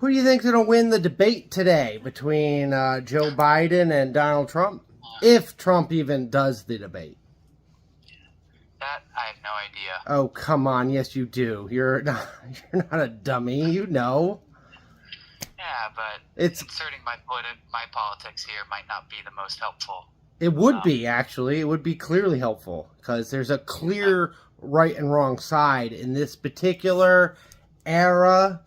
Who do you think's going to win the debate today between Joe Biden and Donald Trump? If Trump even does the debate. That I have no idea. Oh, come on. Yes, you do. You're not a dummy. You know. Yeah, but inserting my politics here might not be the most helpful. It would be, actually. It would be clearly helpful because there's a clear right and wrong side in this particular era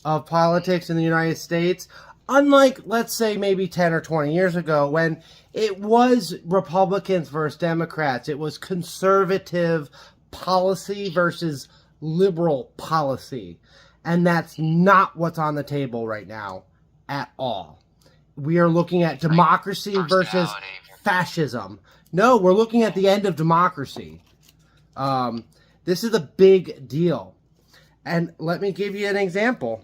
of politics in the United States. Unlike, let's say, maybe 10 or 20 years ago when it was Republicans versus Democrats. It was conservative policy versus liberal policy. And that's not what's on the table right now at all. We are looking at democracy versus fascism. No, we're looking at the end of democracy. This is a big deal. And let me give you an example.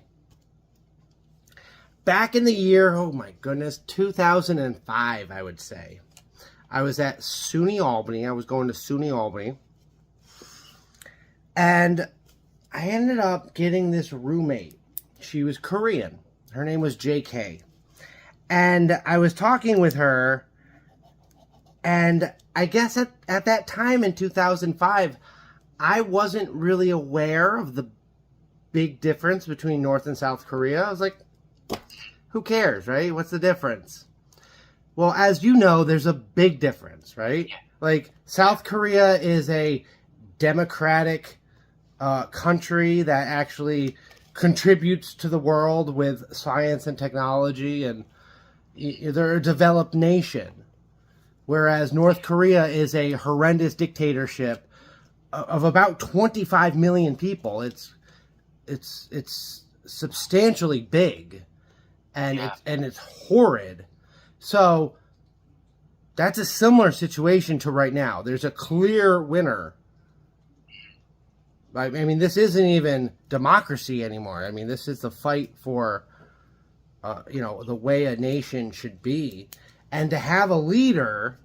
Back in the year, oh my goodness, 2005, I would say. I was at SUNY Albany. I was going to SUNY Albany. And I ended up getting this roommate. She was Korean. Her name was JK. And I was talking with her. And I guess at that time in 2005, I wasn't really aware of the big difference between North and South Korea. I was like, who cares, right? What's the difference? Well, as you know, there's a big difference, right? Yeah. Like, South Korea is a democratic country that actually contributes to the world with science and technology, and they're a developed nation. Whereas North Korea is a horrendous dictatorship of about 25 million people. It's substantially big, and it's horrid. So that's a similar situation to right now. There's a clear winner. I mean, this isn't even democracy anymore. I mean, this is the fight for, the way a nation should be. And to have a leader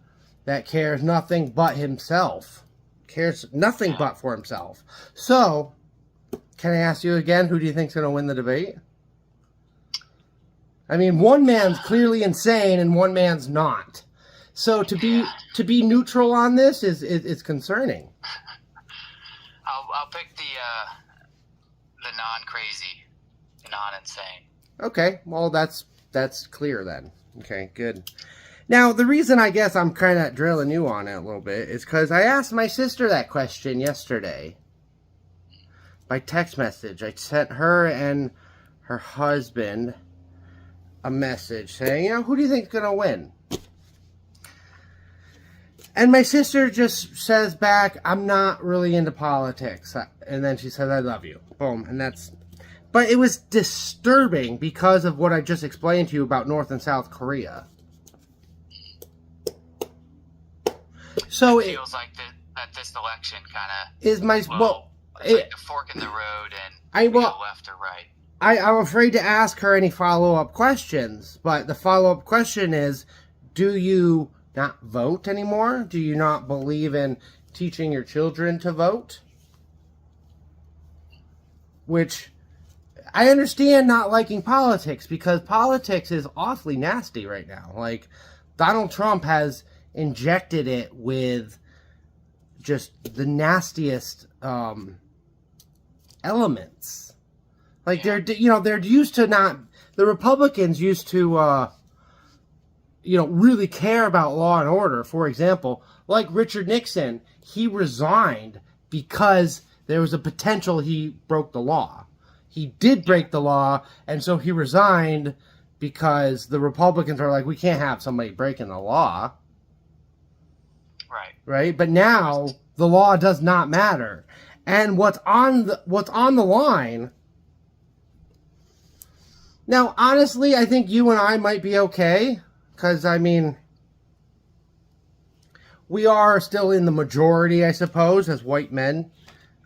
that cares nothing but himself, cares nothing but for himself. So, can I ask you again, who do you think's going to win the debate? I mean, one man's clearly insane and one man's not. So to be neutral on this is concerning. I'll pick the non-crazy, non-insane. Okay, well that's clear then. Okay, good. Now the reason I guess I'm kind of drilling you on it a little bit is because I asked my sister that question yesterday by text message. I sent her and her husband a message saying, who do you think's gonna win? And my sister just says back, I'm not really into politics. And then she says, I love you. Boom. And that's... But it was disturbing because of what I just explained to you about North and South Korea. So it feels like that this election kind of... is my... it's like the fork in the road and go left or right. I'm afraid to ask her any follow-up questions. But the follow-up question is, do you not vote anymore? Do you not believe in teaching your children to vote? Which I understand not liking politics because politics is awfully nasty right now. Like, Donald Trump has injected it with just the nastiest elements. Like, they're used to not... The Republicans used to... really care about law and order. For example, like Richard Nixon, he resigned because there was a potential he broke the law. He did break the law, and so he resigned because the Republicans are like, we can't have somebody breaking the law. Right. Right? But now, the law does not matter. And what's on the line... Now, honestly, I think you and I might be okay. Because, I mean, we are still in the majority, I suppose, as white men.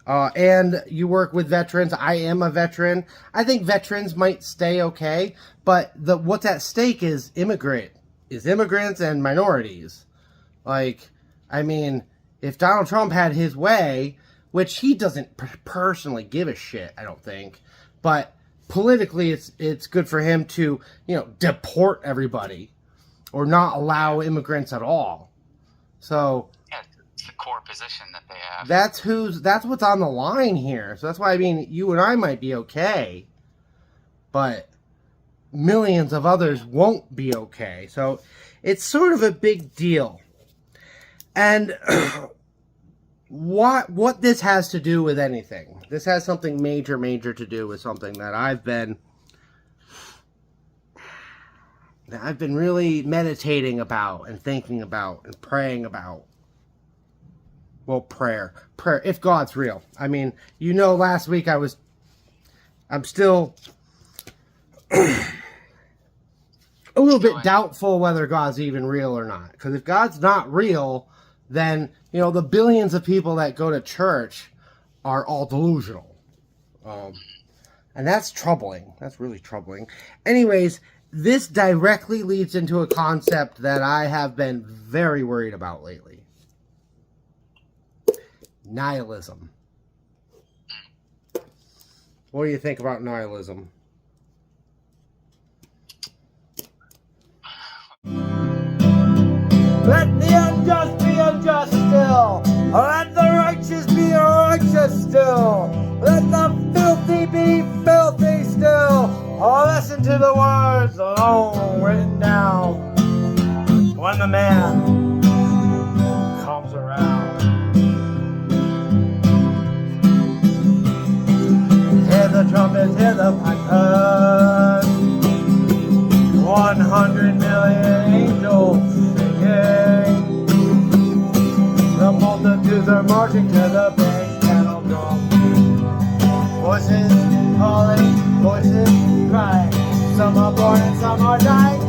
And you work with veterans. I am a veteran. I think veterans might stay okay. But what's at stake is immigrants and minorities. Like, I mean, if Donald Trump had his way, which he doesn't personally give a shit, I don't think. But politically it's good for him to, deport everybody or not allow immigrants at all. So yeah, it's the core position that they have. That's what's on the line here. So that's why, I mean, you and I might be okay, but millions of others won't be okay. So it's sort of a big deal. And what this has to do with anything, this has something major to do with something that I've been really meditating about and thinking about and praying about. Well, prayer, if God's real. I mean, last week I'm still a little bit doubtful whether God's even real or not. Because if God's not real, then, the billions of people that go to church are all delusional. And that's troubling. That's really troubling. Anyways, this directly leads into a concept that I have been very worried about lately. Nihilism. What do you think about nihilism? Let the unjust be unjust still. Let the righteous be righteous still. Let the filthy be filthy still. Oh, listen to the words alone written down when the man comes around. Hear the trumpets, hear the pipers. 100 million angels singing. The multitudes are marching to the big kettle drum. Voices calling, voices crying. Some are born and some are dying.